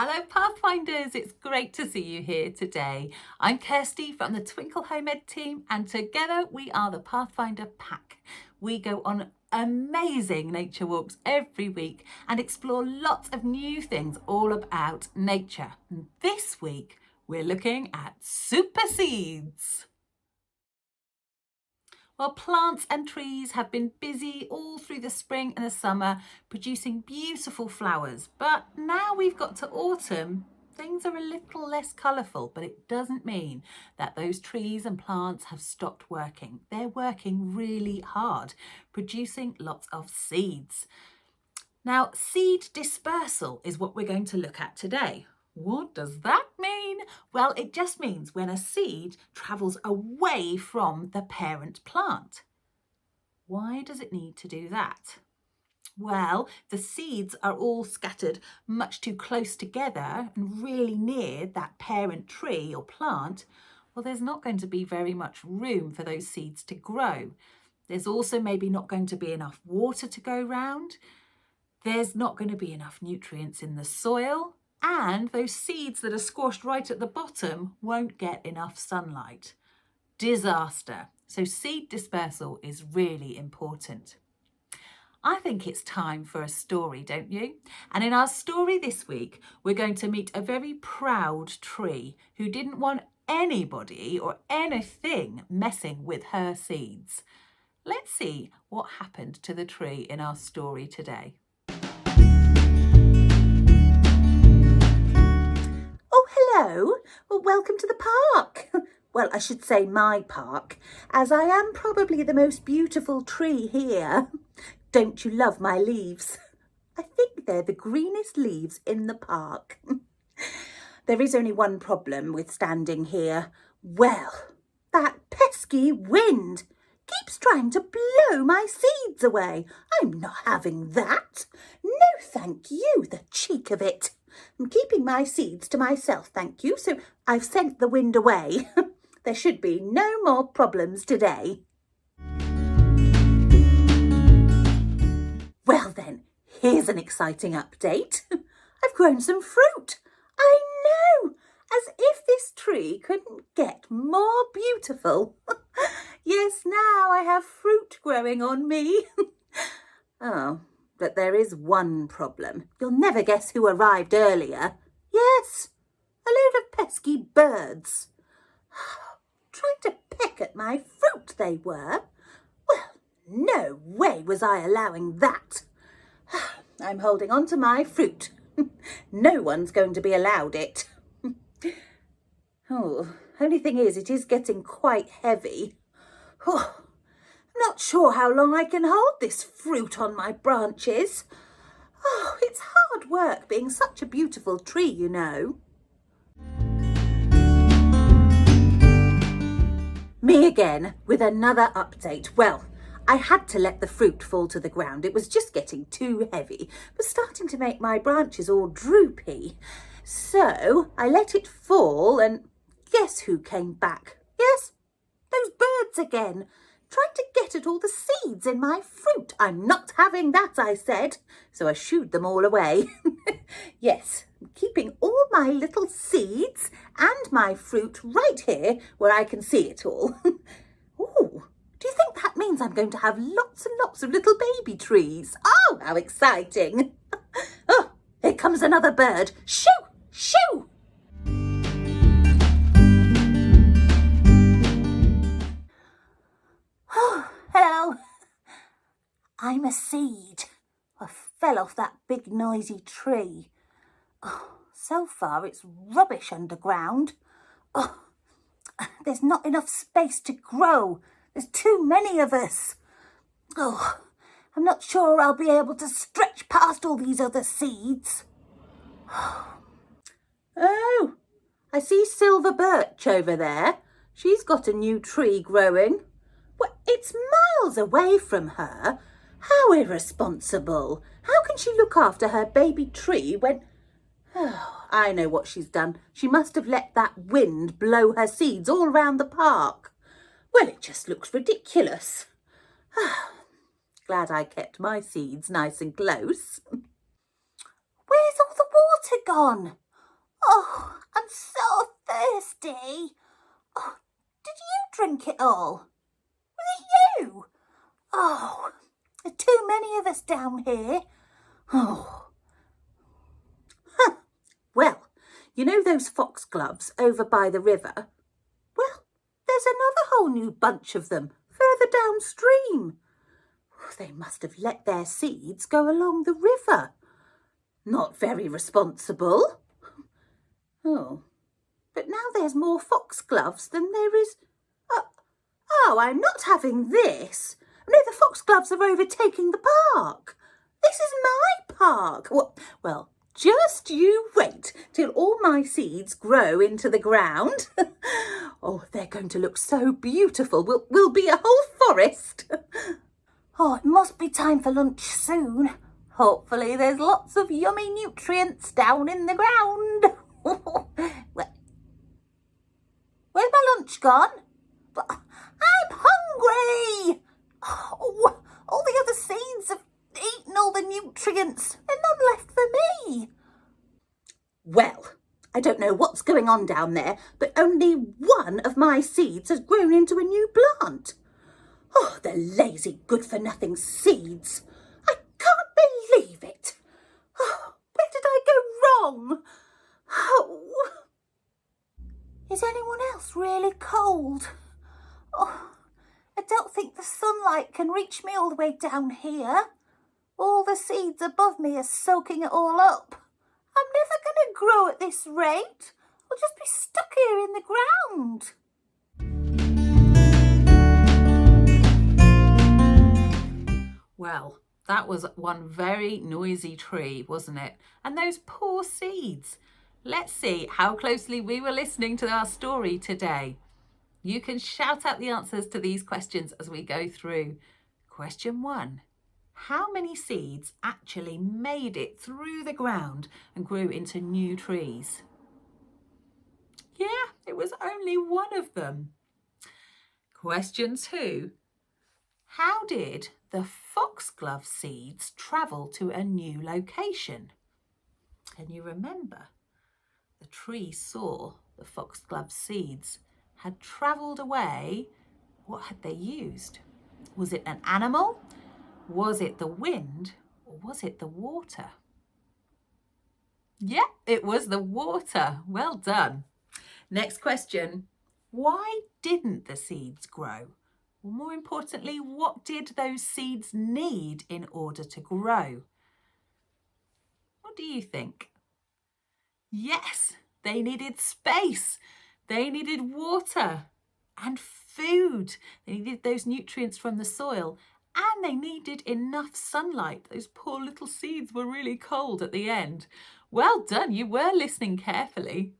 Hello Pathfinders, it's great to see you here today. I'm Kirsty from the Twinkl Home Ed team and together we are the Pathfinder Pack. We go on amazing nature walks every week and explore lots of new things all about nature. And this week we're looking at super seeds. Well, plants and trees have been busy all through the spring and the summer, producing beautiful flowers. But now we've got to autumn, things are a little less colourful, but it doesn't mean that those trees and plants have stopped working. They're working really hard, producing lots of seeds. Now, seed dispersal is what we're going to look at today. What does that mean? Well, it just means when a seed travels away from the parent plant. Why does it need to do that? Well, the seeds are all scattered much too close together and really near that parent tree or plant. Well, there's not going to be very much room for those seeds to grow. There's also maybe not going to be enough water to go round. There's not going to be enough nutrients in the soil. And those seeds that are squashed right at the bottom won't get enough sunlight. Disaster. So seed dispersal is really important. I think it's time for a story, don't you? And in our story this week, we're going to meet a very proud tree who didn't want anybody or anything messing with her seeds. Let's see what happened to the tree in our story today. Hello, well, welcome to the park. Well, I should say my park, as I am probably the most beautiful tree here. Don't you love my leaves? I think they're the greenest leaves in the park. There is only one problem with standing here. Well, that pesky wind keeps trying to blow my seeds away. I'm not having that. No, thank you, the cheek of it. I'm keeping my seeds to myself, thank you, so I've sent the wind away. There should be no more problems today. Well then, here's an exciting update. I've grown some fruit. I know, as if this tree couldn't get more beautiful. Yes, now I have fruit growing on me. Oh. But there is one problem. You'll never guess who arrived earlier. Yes, a load of pesky birds. Trying to peck at my fruit they were. Well, no way was I allowing that. I'm holding on to my fruit. No one's going to be allowed it. Oh, only thing is, it is getting quite heavy. Oh. Not sure how long I can hold this fruit on my branches. Oh, it's hard work being such a beautiful tree, you know. Me again with another update. Well, I had to let the fruit fall to the ground. It was just getting too heavy. It was starting to make my branches all droopy. So I let it fall and guess who came back? Yes, those birds again. Trying to get at all the seeds in my fruit. I'm not having that, I said. So I shooed them all away. Yes, I'm keeping all my little seeds and my fruit right here where I can see it all. Ooh, do you think that means I'm going to have lots and lots of little baby trees? Oh, how exciting. Oh, here comes another bird. Shoo, shoo. Hello. I'm a seed. I fell off that big noisy tree. Oh, so far it's rubbish underground. Oh, there's not enough space to grow. There's too many of us. Oh, I'm not sure I'll be able to stretch past all these other seeds. Oh, I see Silver Birch over there. She's got a new tree growing. Well, it's miles away from her. How irresponsible. How can she look after her baby tree when... Oh, I know what she's done. She must have let that wind blow her seeds all round the park. Well, it just looks ridiculous. Glad I kept my seeds nice and close. Where's all the water gone? Oh, I'm so thirsty. Oh, did you drink it all? Was it you? Oh, there's too many of us down here. Oh. Huh. Well, you know those foxgloves over by the river? Well, there's another whole new bunch of them further downstream. They must have let their seeds go along the river. Not very responsible. Oh, but now there's more foxgloves than there is... Oh, I'm not having this. No, the foxgloves are overtaking the park. This is my park. Well, just you wait till all my seeds grow into the ground. Oh, they're going to look so beautiful. We'll be a whole forest. Oh, it must be time for lunch soon. Hopefully there's lots of yummy nutrients down in the ground. Where's my lunch gone? But I'm hungry. Oh, all the other seeds have eaten all the nutrients and none left for me. Well, I don't know what's going on down there, but only one of my seeds has grown into a new plant. Oh, the lazy, good-for-nothing seeds. I can't believe it. Oh, where did I go wrong? Oh. Is anyone else really cold? Oh, I don't think the sunlight can reach me all the way down here. All the seeds above me are soaking it all up. I'm never going to grow at this rate. I'll just be stuck here in the ground. Well, that was one very noisy tree, wasn't it? And those poor seeds. Let's see how closely we were listening to our story today. You can shout out the answers to these questions as we go through. Question 1. How many seeds actually made it through the ground and grew into new trees? Yeah, it was only one of them. Question 2. How did the foxglove seeds travel to a new location? Can you remember? The tree saw the foxglove seeds had travelled away. What had they used? Was it an animal? Was it the wind? Or was it the water? Yeah, it was the water. Well done. Next question. Why didn't the seeds grow? Well, more importantly, what did those seeds need in order to grow? What do you think? Yes, they needed space. They needed water and food. They needed those nutrients from the soil and they needed enough sunlight. Those poor little seeds were really cold at the end. Well done, you were listening carefully.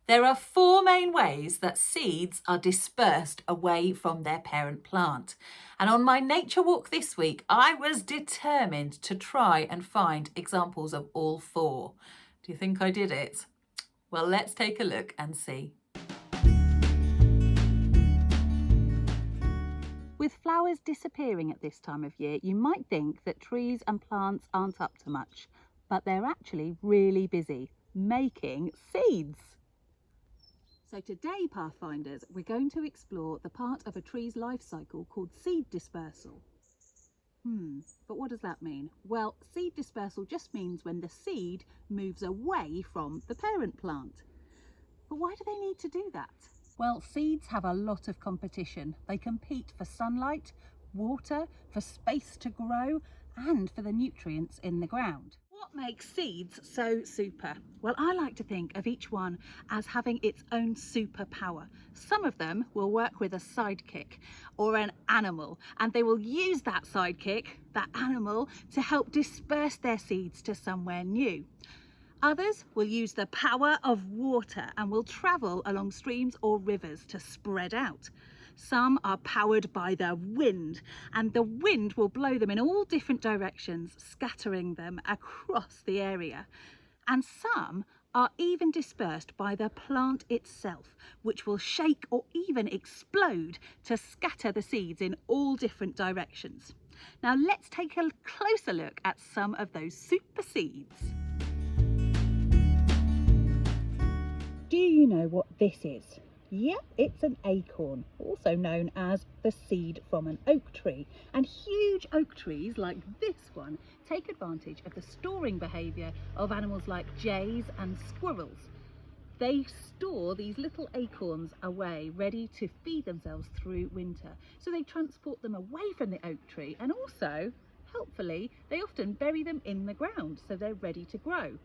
There are 4 main ways that seeds are dispersed away from their parent plant. And on my nature walk this week, I was determined to try and find examples of all 4. Do you think I did it? Well, let's take a look and see. With flowers disappearing at this time of year, you might think that trees and plants aren't up to much, but they're actually really busy making seeds. So today, Pathfinders, we're going to explore the part of a tree's life cycle called seed dispersal. But what does that mean? Well, seed dispersal just means when the seed moves away from the parent plant. But why do they need to do that? Well, seeds have a lot of competition. They compete for sunlight, water, for space to grow, and for the nutrients in the ground. What makes seeds so super? Well, I like to think of each one as having its own superpower. Some of them will work with a sidekick or an animal, and they will use that sidekick, that animal, to help disperse their seeds to somewhere new. Others will use the power of water and will travel along streams or rivers to spread out. Some are powered by the wind, and the wind will blow them in all different directions, scattering them across the area. And some are even dispersed by the plant itself, which will shake or even explode to scatter the seeds in all different directions. Now let's take a closer look at some of those super seeds. you know what this is? Yep, it's an acorn, also known as the seed from an oak tree. And huge oak trees like this one take advantage of the storing behaviour of animals like jays and squirrels. They store these little acorns away, ready to feed themselves through winter. So they transport them away from the oak tree, and also, helpfully, they often bury them in the ground so they're ready to grow.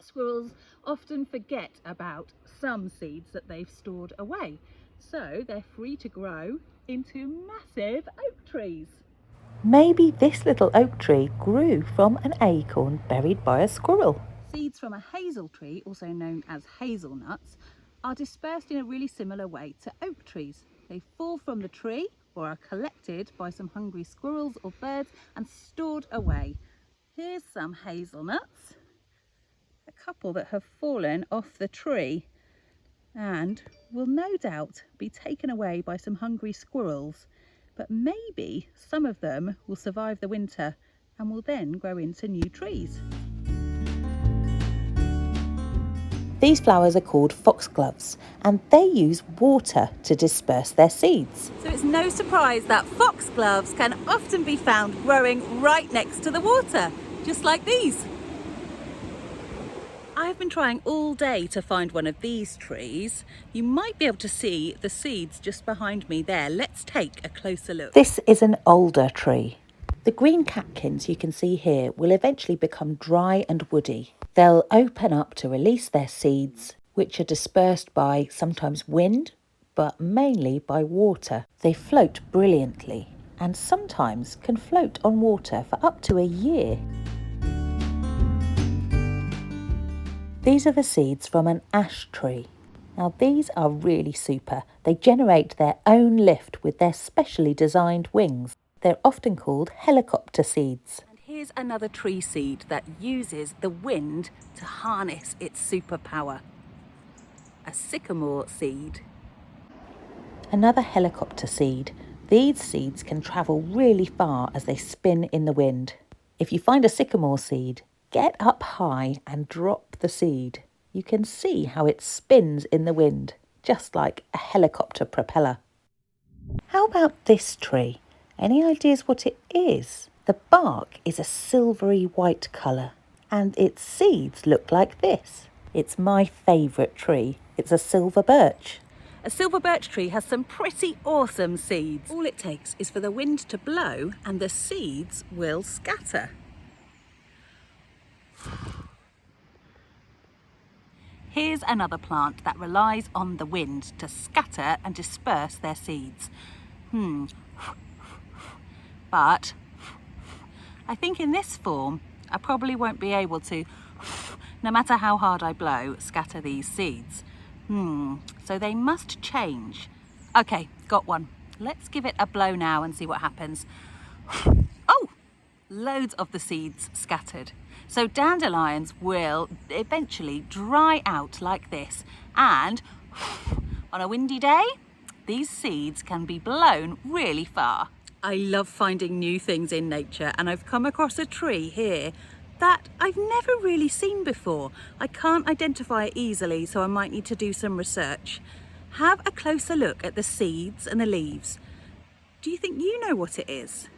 Squirrels often forget about some seeds that they've stored away, so they're free to grow into massive oak trees. Maybe this little oak tree grew from an acorn buried by a squirrel. Seeds from a hazel tree, also known as hazelnuts, are dispersed in a really similar way to oak trees. They fall from the tree or are collected by some hungry squirrels or birds and stored away. Here's some hazelnuts, a couple that have fallen off the tree and will no doubt be taken away by some hungry squirrels, but maybe some of them will survive the winter and will then grow into new trees. These flowers are called foxgloves, and they use water to disperse their seeds. So it's no surprise that foxgloves can often be found growing right next to the water, just like these. I've been trying all day to find one of these trees. You might be able to see the seeds just behind me there. Let's take a closer look. This is an older tree. The green catkins you can see here will eventually become dry and woody. They'll open up to release their seeds, which are dispersed by sometimes wind, but mainly by water. They float brilliantly and sometimes can float on water for up to a year. These are the seeds from an ash tree. Now these are really super. They generate their own lift with their specially designed wings. They're often called helicopter seeds. And here's another tree seed that uses the wind to harness its superpower. A sycamore seed. Another helicopter seed. These seeds can travel really far as they spin in the wind. If you find a sycamore seed, get up high and drop the seed. You can see how it spins in the wind, just like a helicopter propeller. How about this tree? Any ideas what it is? The bark is a silvery white colour and its seeds look like this. It's my favourite tree. It's a silver birch. A silver birch tree has some pretty awesome seeds. All it takes is for the wind to blow and the seeds will scatter. Here's another plant that relies on the wind to scatter and disperse their seeds. But I think in this form, I probably won't be able to, no matter how hard I blow, scatter these seeds. So they must change. Okay, got one. Let's give it a blow now and see what happens. Oh, loads of the seeds scattered. So dandelions will eventually dry out like this, and on a windy day, these seeds can be blown really far. I love finding new things in nature, and I've come across a tree here that I've never really seen before. I can't identify it easily, so I might need to do some research. Have a closer look at the seeds and the leaves. Do you think you know what it is?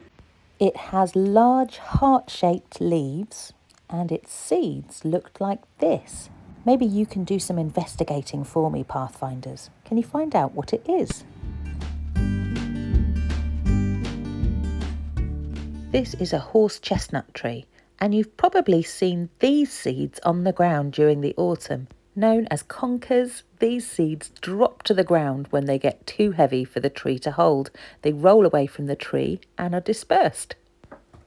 It has large heart-shaped leaves and its seeds looked like this. Maybe you can do some investigating for me, Pathfinders. Can you find out what it is? This is a horse chestnut tree, and you've probably seen these seeds on the ground during the autumn. Known as conkers, these seeds drop to the ground when they get too heavy for the tree to hold. They roll away from the tree and are dispersed.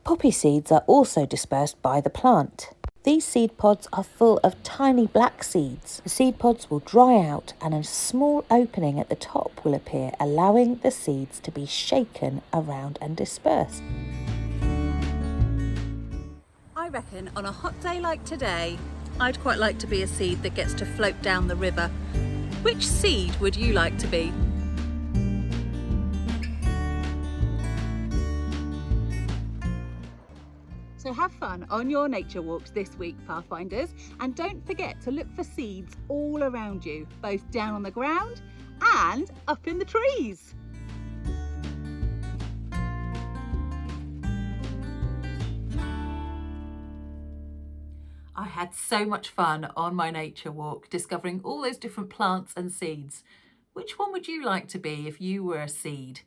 Poppy seeds are also dispersed by the plant. These seed pods are full of tiny black seeds. The seed pods will dry out and a small opening at the top will appear, allowing the seeds to be shaken around and dispersed. I reckon on a hot day like today, I'd quite like to be a seed that gets to float down the river. Which seed would you like to be? So So have fun on your nature walks this week, Pathfinders, and don't forget to look for seeds all around you, both down on the ground and up in the trees. I had so much fun on my nature walk, discovering all those different plants and seeds. Which one would you like to be if you were a seed?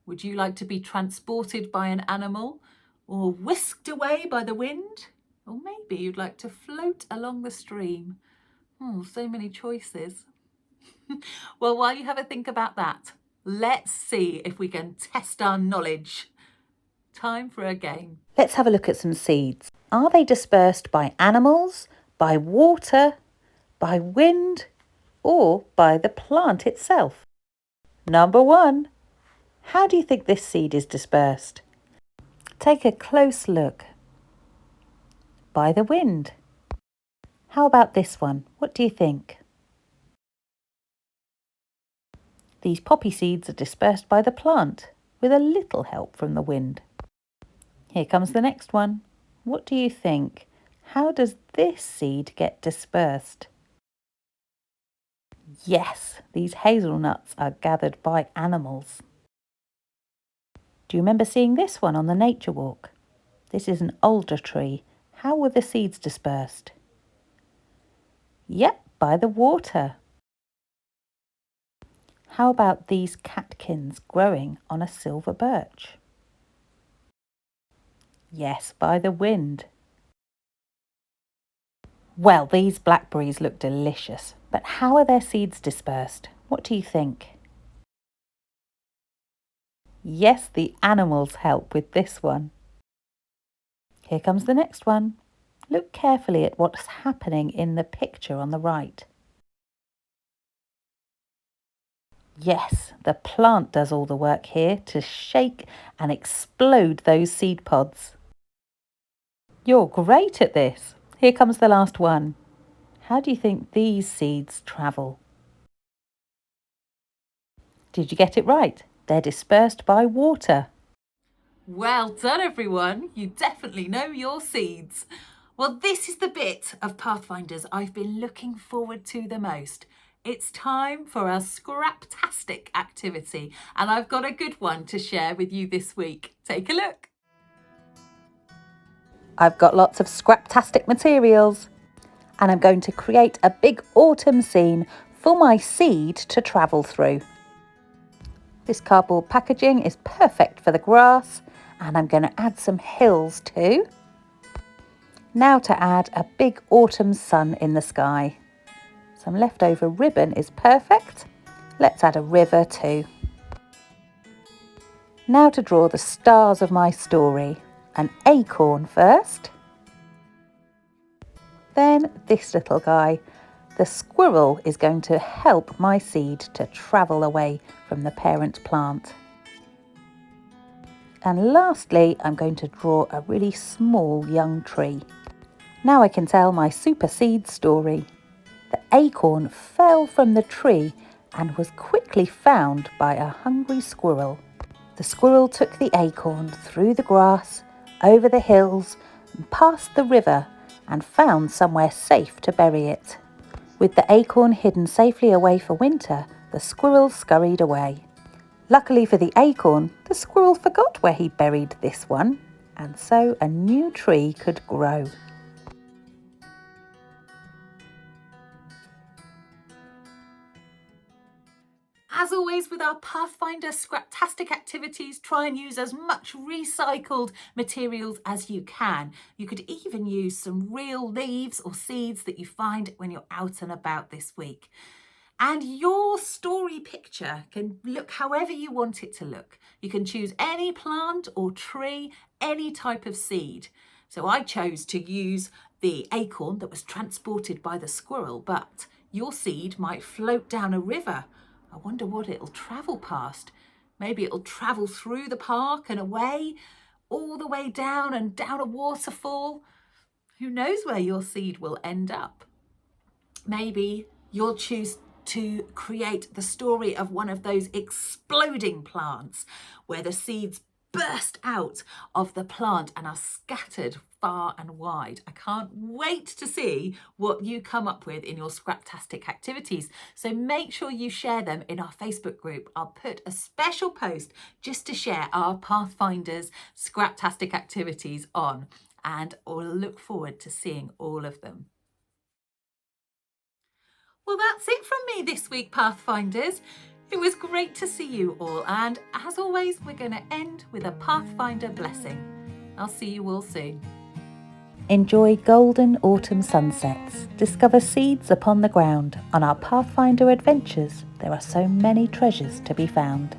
Would you like to be transported by an animal or whisked away by the wind? Or maybe you'd like to float along the stream. Oh, so many choices. Well, while you have a think about that, let's see if we can test our knowledge. Time for a game. Let's have a look at some seeds. Are they dispersed by animals, by water, by wind, or by the plant itself? Number 1. How do you think this seed is dispersed? Take a close look. By the wind. How about this one? What do you think? These poppy seeds are dispersed by the plant with a little help from the wind. Here comes the next one. What do you think? How does this seed get dispersed? Yes, these hazelnuts are gathered by animals. Do you remember seeing this one on the nature walk? This is an alder tree. How were the seeds dispersed? Yep, by the water. How about these catkins growing on a silver birch? Yes, by the wind. Well, these blackberries look delicious, but how are their seeds dispersed? What do you think? Yes, the animals help with this one. Here comes the next one. Look carefully at what's happening in the picture on the right. Yes, the plant does all the work here to shake and explode those seed pods. You're great at this. Here comes the last one. How do you think these seeds travel? Did you get it right? They're dispersed by water. Well done, everyone. You definitely know your seeds. Well, this is the bit of Pathfinders I've been looking forward to the most. It's time for a Scraptastic activity, and I've got a good one to share with you this week. Take a look. I've got lots of Scraptastic materials, and I'm going to create a big autumn scene for my seed to travel through. This cardboard packaging is perfect for the grass, and I'm going to add some hills too. Now to add a big autumn sun in the sky. Some leftover ribbon is perfect. Let's add a river too. Now to draw the stars of my story. An acorn first. Then this little guy. The squirrel is going to help my seed to travel away from the parent plant. And lastly, I'm going to draw a really small young tree. Now I can tell my super seed story. The acorn fell from the tree and was quickly found by a hungry squirrel. The squirrel took the acorn through the grass, over the hills, and past the river, and found somewhere safe to bury it. With the acorn hidden safely away for winter, the squirrel scurried away. Luckily for the acorn, the squirrel forgot where he buried this one, and so a new tree could grow. As always with our Pathfinder Scraptastic activities, try and use as much recycled materials as you can. You could even use some real leaves or seeds that you find when you're out and about this week. And your story picture can look however you want it to look. You can choose any plant or tree, any type of seed. So I chose to use the acorn that was transported by the squirrel, but your seed might float down a river. I wonder what it'll travel past. Maybe it'll travel through the park and away, all the way down and down a waterfall. Who knows where your seed will end up? Maybe you'll choose to create the story of one of those exploding plants where the seeds burst out of the plant and are scattered far and wide. I can't wait to see what you come up with in your Scraptastic activities. So make sure you share them in our Facebook group. I'll put a special post just to share our Pathfinders Scraptastic activities on, and we'll look forward to seeing all of them. Well, that's it from me this week, Pathfinders. It was great to see you all, and as always, we're going to end with a Pathfinder blessing. I'll see you all soon. Enjoy golden autumn sunsets. Discover seeds upon the ground. On our Pathfinder adventures, there are so many treasures to be found.